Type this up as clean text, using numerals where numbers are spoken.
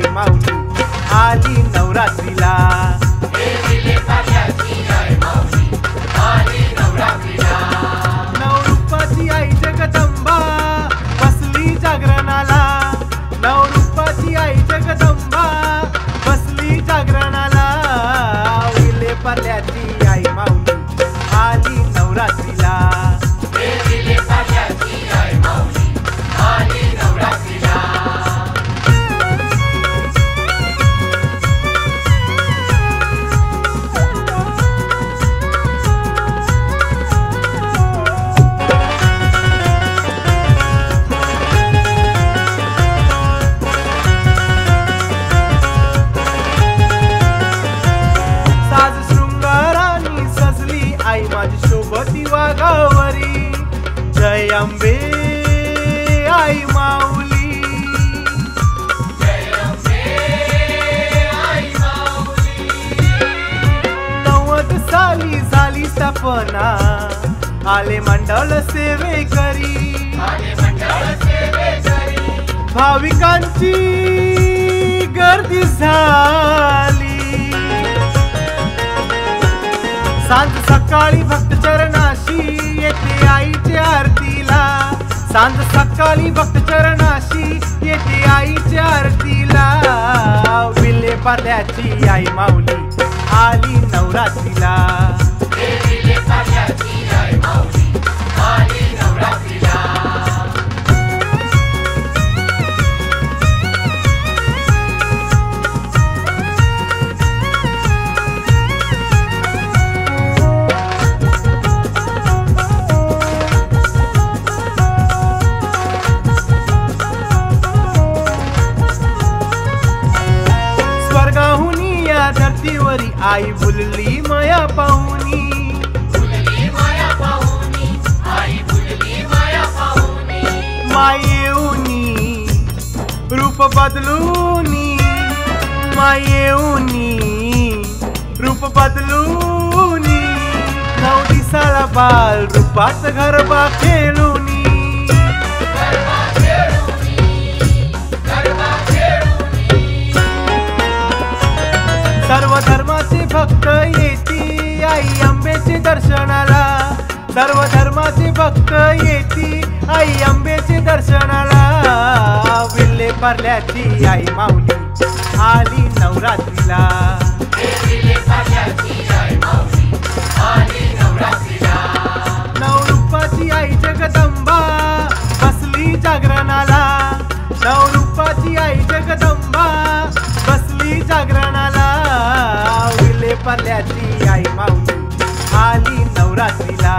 आई माऊली आली नवरात्रीला। नवरूपाची आई जगदंबा बसली जागरणाला, नवरूपाची आई जगदंबा बसली जागरणाला। विले पार्ल्याची आई माऊली आली नवरात्रीला। आई माझी शोभती वाघावरी, जय अंबे आई माऊली। नव्वद साली झाली स्थापना, आले मंडळ सेवेकरी। भाविकांची गर्दी झाली, सांज सकाळी भक्त चरणाशी येते आईच्या आरतीला। सांज सकाळी भक्त चरणाशी येते आईच्या आरतीला। विले पार्ल्याची आई माऊली आली नवरात्रीला। स्वर्गाहुनी या धरतीवरी आई बुलली माया पाहुनी। मायेऊनी रूप बदलूनी, मायेऊनी रूप बदलूनी। 9 दिवसाला बाल रूपात गरबा खेळूनी। सर्व धर्माचे भक्त येती आई अंबेचे दर्शनाला। सर्व धर्माचे भक्त येती आई अंबेचे दर्शनाला। विले पार्ल्याची आई माऊली आली नवरात्रीला। नवरूपाची आई जगदंबा बसली जागरणाला। नवरूपाची आई जगदंबा बसली जागरणाला। विले पार्ल्याची आई माऊली आली नवरात्रीला।